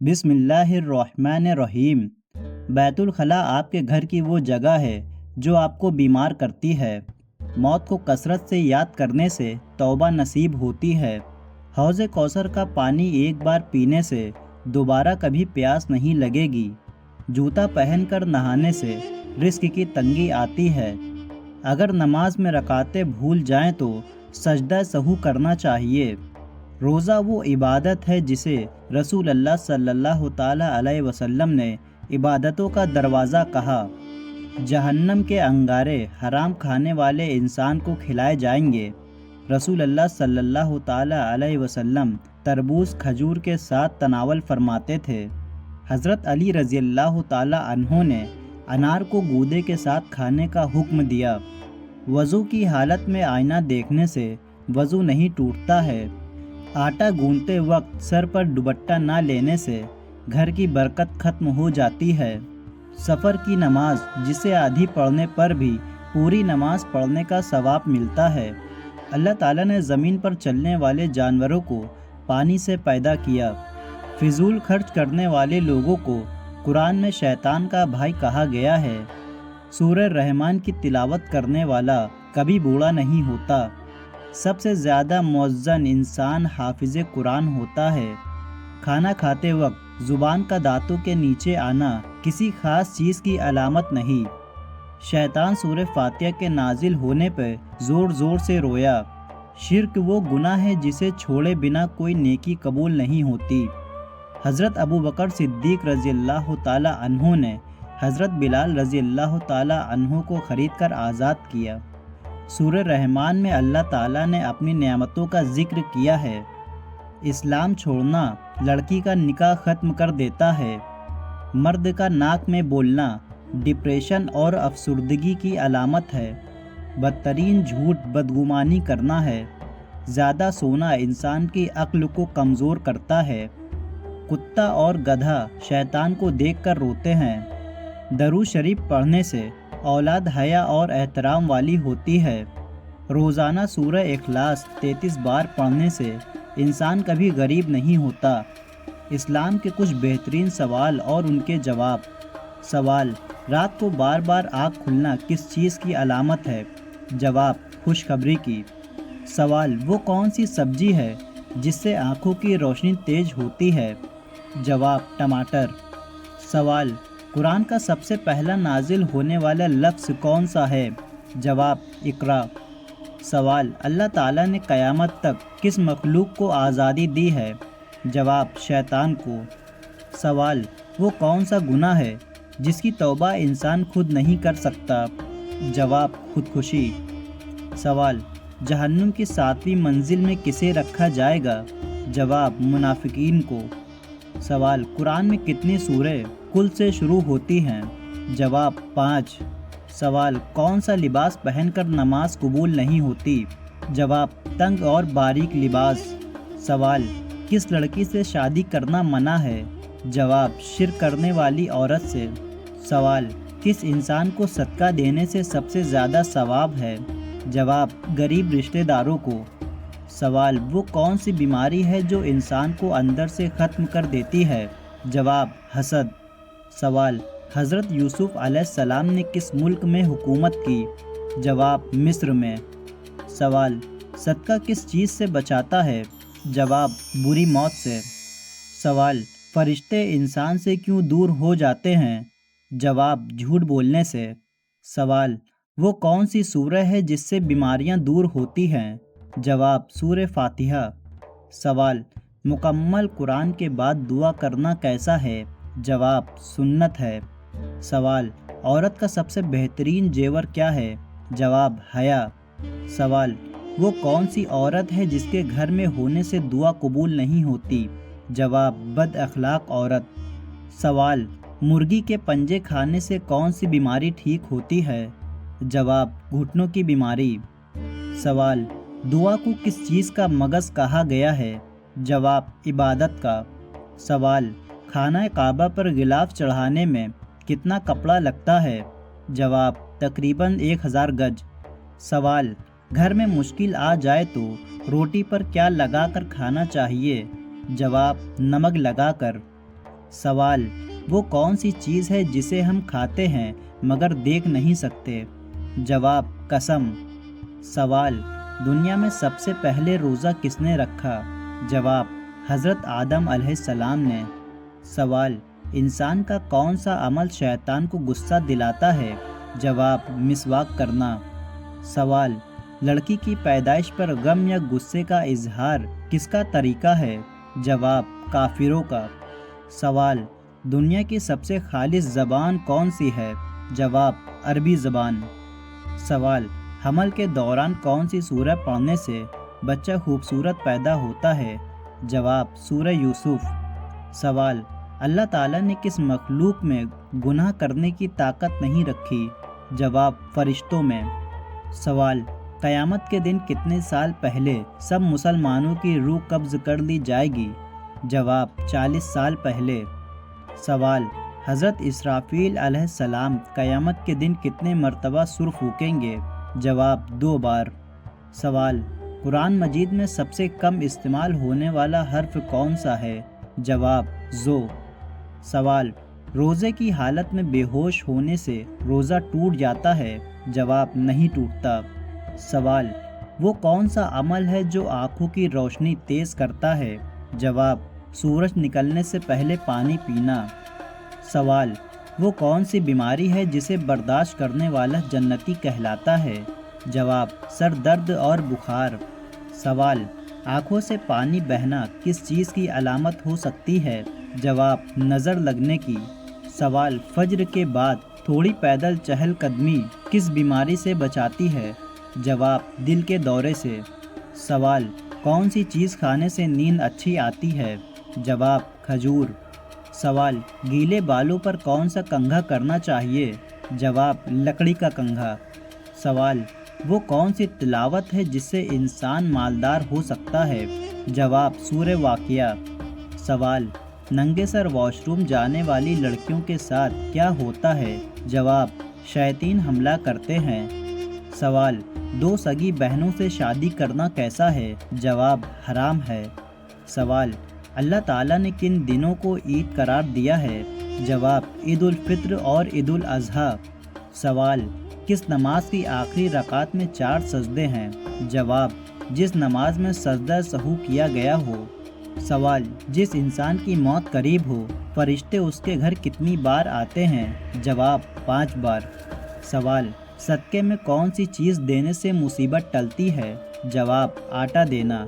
بسم اللہ الرحمن الرحیم۔ بیت الخلاء آپ کے گھر کی وہ جگہ ہے جو آپ کو بیمار کرتی ہے۔ موت کو کثرت سے یاد کرنے سے توبہ نصیب ہوتی ہے۔ حوض کوثر کا پانی ایک بار پینے سے دوبارہ کبھی پیاس نہیں لگے گی۔ جوتا پہن کر نہانے سے رزق کی تنگی آتی ہے۔ اگر نماز میں رکعتیں بھول جائیں تو سجدہ سہو کرنا چاہیے۔ روزہ وہ عبادت ہے جسے رسول اللہ صلی اللہ تعالیٰ علیہ وسلم نے عبادتوں کا دروازہ کہا۔ جہنم کے انگارے حرام کھانے والے انسان کو کھلائے جائیں گے۔ رسول اللہ صلی اللہ تعالیٰ علیہ وسلم تربوز کھجور کے ساتھ تناول فرماتے تھے۔ حضرت علی رضی اللہ تعالیٰ عنہ نے انار کو گودے کے ساتھ کھانے کا حکم دیا۔ وضو کی حالت میں آئینہ دیکھنے سے وضو نہیں ٹوٹتا ہے۔ آٹا گوندتے وقت سر پر دوپٹہ نہ لینے سے گھر کی برکت ختم ہو جاتی ہے۔ سفر کی نماز جسے آدھی پڑھنے پر بھی پوری نماز پڑھنے کا ثواب ملتا ہے۔ اللہ تعالیٰ نے زمین پر چلنے والے جانوروں کو پانی سے پیدا کیا۔ فضول خرچ کرنے والے لوگوں کو قرآن میں شیطان کا بھائی کہا گیا ہے۔ سورہ رحمان کی تلاوت کرنے والا کبھی بوڑھا نہیں ہوتا۔ سب سے زیادہ معزز انسان حافظ قرآن ہوتا ہے۔ کھانا کھاتے وقت زبان کا دانتوں کے نیچے آنا کسی خاص چیز کی علامت نہیں۔ شیطان سورہ فاتحہ کے نازل ہونے پہ زور زور سے رویا۔ شرک وہ گناہ ہے جسے چھوڑے بنا کوئی نیکی قبول نہیں ہوتی۔ حضرت ابوبکر صدیق رضی اللہ تعالیٰ عنہ نے حضرت بلال رضی اللہ تعالیٰ عنہ کو خرید کر آزاد کیا۔ سورہ رحمان میں اللہ تعالیٰ نے اپنی نعمتوں کا ذکر کیا ہے۔ اسلام چھوڑنا لڑکی کا نکاح ختم کر دیتا ہے۔ مرد کا ناک میں بولنا ڈپریشن اور افسردگی کی علامت ہے۔ بدترین جھوٹ بدگمانی کرنا ہے۔ زیادہ سونا انسان کی عقل کو کمزور کرتا ہے۔ کتا اور گدھا شیطان کو دیکھ کر روتے ہیں۔ درود شریف پڑھنے سے اولاد حیا اور احترام والی ہوتی ہے۔ روزانہ سورہ اخلاص 33 بار پڑھنے سے انسان کبھی غریب نہیں ہوتا۔ اسلام کے کچھ بہترین سوال اور ان کے جواب۔ سوال: رات کو بار بار آنکھ کھلنا کس چیز کی علامت ہے؟ جواب: خوشخبری کی۔ سوال: وہ کون سی سبزی ہے جس سے آنکھوں کی روشنی تیز ہوتی ہے؟ جواب: ٹماٹر۔ سوال: قرآن کا سب سے پہلا نازل ہونے والا لفظ کون سا ہے؟ جواب: اقرا۔ سوال: اللہ تعالیٰ نے قیامت تک کس مخلوق کو آزادی دی ہے؟ جواب: شیطان کو۔ سوال: وہ کون سا گناہ ہے جس کی توبہ انسان خود نہیں کر سکتا؟ جواب: خودکشی۔ سوال: جہنم کی 7ویں منزل میں کسے رکھا جائے گا؟ جواب: منافقین کو۔ سوال: قرآن میں کتنی سوریں کل سے شروع ہوتی ہیں؟ جواب: 5۔ سوال: کون سا لباس پہن کر نماز قبول نہیں ہوتی؟ جواب: تنگ اور باریک لباس۔ سوال: کس لڑکی سے شادی کرنا منع ہے؟ جواب: شرک کرنے والی عورت سے۔ سوال: کس انسان کو صدقہ دینے سے سب سے زیادہ ثواب ہے؟ جواب: غریب رشتہ داروں کو۔ سوال: وہ کون سی بیماری ہے جو انسان کو اندر سے ختم کر دیتی ہے؟ جواب: حسد۔ سوال: حضرت یوسف علیہ السلام نے کس ملک میں حکومت کی؟ جواب: مصر میں۔ سوال: صدقہ کس چیز سے بچاتا ہے؟ جواب: بری موت سے۔ سوال: فرشتے انسان سے کیوں دور ہو جاتے ہیں؟ جواب: جھوٹ بولنے سے۔ سوال: وہ کون سی سورہ ہے جس سے بیماریاں دور ہوتی ہیں؟ جواب: سورہ فاتحہ۔ سوال: مکمل قرآن کے بعد دعا کرنا کیسا ہے؟ جواب: سنت ہے۔ سوال: عورت کا سب سے بہترین زیور کیا ہے؟ جواب: حیا۔ سوال: وہ کون سی عورت ہے جس کے گھر میں ہونے سے دعا قبول نہیں ہوتی؟ جواب: بد اخلاق عورت۔ سوال: مرغی کے پنجے کھانے سے کون سی بیماری ٹھیک ہوتی ہے؟ جواب: گھٹنوں کی بیماری۔ سوال: دعا کو کس چیز کا مغز کہا گیا ہے؟ جواب: عبادت کا۔ سوال: خانہ کعبہ پر غلاف چڑھانے میں کتنا کپڑا لگتا ہے؟ جواب: تقریباً 1000 گز۔ سوال: گھر میں مشکل آ جائے تو روٹی پر کیا لگا کر کھانا چاہیے؟ جواب: نمک لگا کر۔ سوال: وہ کون سی چیز ہے جسے ہم کھاتے ہیں مگر دیکھ نہیں سکتے؟ جواب: قسم۔ سوال: دنیا میں سب سے پہلے روزہ کس نے رکھا؟ جواب: حضرت آدم علیہ السلام نے۔ سوال: انسان کا کون سا عمل شیطان کو غصہ دلاتا ہے؟ جواب: مسواک کرنا۔ سوال: لڑکی کی پیدائش پر غم یا غصے کا اظہار کس کا طریقہ ہے؟ جواب: کافروں کا۔ سوال: دنیا کی سب سے خالص زبان کون سی ہے؟ جواب: عربی زبان۔ سوال: حمل کے دوران کون سی سورہ پڑھنے سے بچہ خوبصورت پیدا ہوتا ہے؟ جواب: سورہ یوسف۔ سوال: اللہ تعالیٰ نے کس مخلوق میں گناہ کرنے کی طاقت نہیں رکھی؟ جواب: فرشتوں میں۔ سوال: قیامت کے دن کتنے سال پہلے سب مسلمانوں کی روح قبض کر لی جائے گی؟ جواب: 40 سال پہلے۔ سوال: حضرت اسرافیل علیہ السلام قیامت کے دن کتنے مرتبہ سر پھونکیں گے؟ جواب: 2 بار۔ سوال: قرآن مجید میں سب سے کم استعمال ہونے والا حرف کون سا ہے؟ جواب: ذو۔ سوال: روزے کی حالت میں بے ہوش ہونے سے روزہ ٹوٹ جاتا ہے؟ جواب: نہیں ٹوٹتا۔ سوال: وہ کون سا عمل ہے جو آنکھوں کی روشنی تیز کرتا ہے؟ جواب: سورج نکلنے سے پہلے پانی پینا۔ سوال: وہ کون سی بیماری ہے جسے برداشت کرنے والا جنتی کہلاتا ہے؟ جواب: سر درد اور بخار۔ سوال: آنکھوں سے پانی بہنا کس چیز کی علامت ہو سکتی ہے؟ جواب: نظر لگنے کی۔ سوال: فجر کے بعد تھوڑی پیدل چہل قدمی کس بیماری سے بچاتی ہے؟ جواب: دل کے دورے سے۔ سوال: کون سی چیز کھانے سے نیند اچھی آتی ہے؟ جواب: کھجور۔ سوال: گیلے بالوں پر کون سا کنگھا کرنا چاہیے؟ جواب: لکڑی کا کنگھا۔ سوال: وہ کون سی تلاوت ہے جس سے انسان مالدار ہو سکتا ہے؟ جواب: سورہ واقعہ۔ سوال: ننگے سر واش روم جانے والی لڑکیوں کے ساتھ کیا ہوتا ہے؟ جواب: شیاطین حملہ کرتے ہیں۔ سوال: 2 سگی بہنوں سے شادی کرنا کیسا ہے؟ جواب: حرام ہے۔ سوال: اللہ تعالیٰ نے کن دنوں کو عید قرار دیا ہے؟ جواب: عید الفطر اور عید الاضحیٰ۔ سوال: کس نماز کی آخری رکعت میں 4 سجدے ہیں؟ جواب: جس نماز میں سجدہ سہو کیا گیا ہو۔ سوال: جس انسان کی موت قریب ہو فرشتے اس کے گھر کتنی بار آتے ہیں؟ جواب: 5 بار۔ سوال: صدقے میں کون سی چیز دینے سے مصیبت ٹلتی ہے؟ جواب: آٹا دینا۔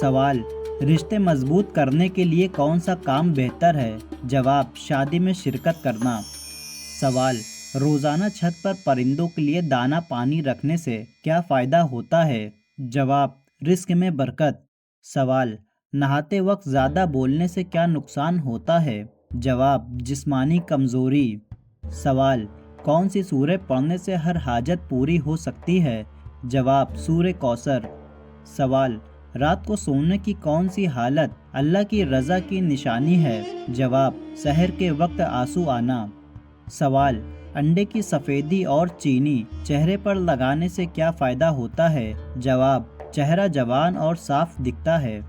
سوال: رشتے مضبوط کرنے کے لیے کون سا کام بہتر ہے؟ جواب: شادی میں شرکت کرنا۔ سوال: روزانہ چھت پر پرندوں کے لیے دانہ پانی رکھنے سے کیا فائدہ ہوتا ہے؟ جواب: رزق میں برکت۔ سوال: نہاتے وقت زیادہ بولنے سے کیا نقصان ہوتا ہے؟ جواب: جسمانی کمزوری۔ سوال: کون سی سورہ پڑھنے سے ہر حاجت پوری ہو سکتی ہے؟ جواب: سورہ کوثر۔ سوال: رات کو سونے کی کون سی حالت اللہ کی رضا کی نشانی ہے؟ جواب: سحر کے وقت آنسو آنا۔ سوال: انڈے کی سفیدی اور چینی چہرے پر لگانے سے کیا فائدہ ہوتا ہے؟ جواب: چہرہ جوان اور صاف دکھتا ہے۔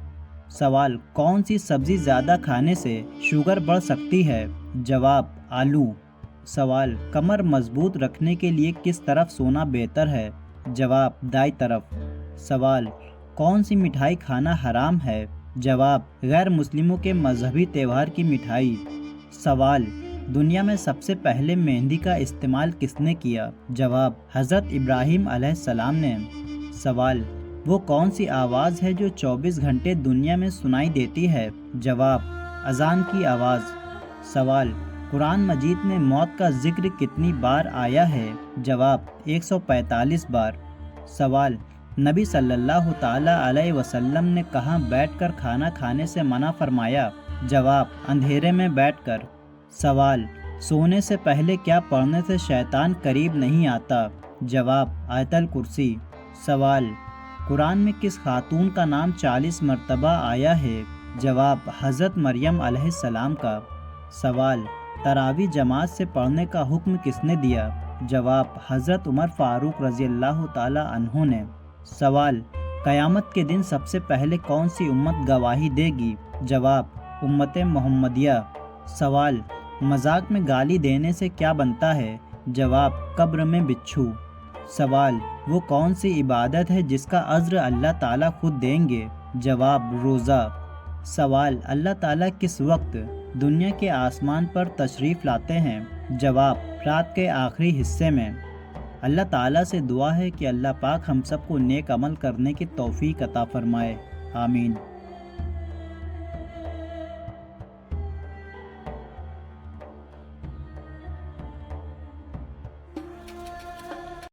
سوال: کون سی سبزی زیادہ کھانے سے شوگر بڑھ سکتی ہے؟ جواب: آلو۔ سوال: کمر مضبوط رکھنے کے لیے کس طرف سونا بہتر ہے؟ جواب: دائیں طرف۔ سوال: کون سی مٹھائی کھانا حرام ہے؟ جواب: غیر مسلموں کے مذہبی تہوار کی مٹھائی۔ سوال: دنیا میں سب سے پہلے مہندی کا استعمال کس نے کیا؟ جواب: حضرت ابراہیم علیہ السلام نے۔ سوال: وہ کون سی آواز ہے جو 24 گھنٹے دنیا میں سنائی دیتی ہے؟ جواب: اذان کی آواز۔ سوال: قرآن مجید میں موت کا ذکر کتنی بار آیا ہے؟ جواب: 145 بار۔ سوال: نبی صلی اللہ تعالیٰ علیہ وسلم نے کہاں بیٹھ کر کھانا کھانے سے منع فرمایا؟ جواب: اندھیرے میں بیٹھ کر۔ سوال: سونے سے پہلے کیا پڑھنے سے شیطان قریب نہیں آتا؟ جواب: آیت الکرسی۔ سوال: قرآن میں کس خاتون کا نام 40 مرتبہ آیا ہے؟ جواب: حضرت مریم علیہ السلام کا۔ سوال: تراویح جماعت سے پڑھنے کا حکم کس نے دیا؟ جواب: حضرت عمر فاروق رضی اللہ تعالی عنہ نے۔ سوال: قیامت کے دن سب سے پہلے کون سی امت گواہی دے گی؟ جواب: امت محمدیہ۔ سوال: مذاق میں گالی دینے سے کیا بنتا ہے؟ جواب: قبر میں بچھو۔ سوال: وہ کون سی عبادت ہے جس کا اجر اللہ تعالیٰ خود دیں گے؟ جواب: روزہ۔ سوال: اللہ تعالیٰ کس وقت دنیا کے آسمان پر تشریف لاتے ہیں؟ جواب: رات کے آخری حصے میں۔ اللہ تعالیٰ سے دعا ہے کہ اللہ پاک ہم سب کو نیک عمل کرنے کی توفیق عطا فرمائے، آمین۔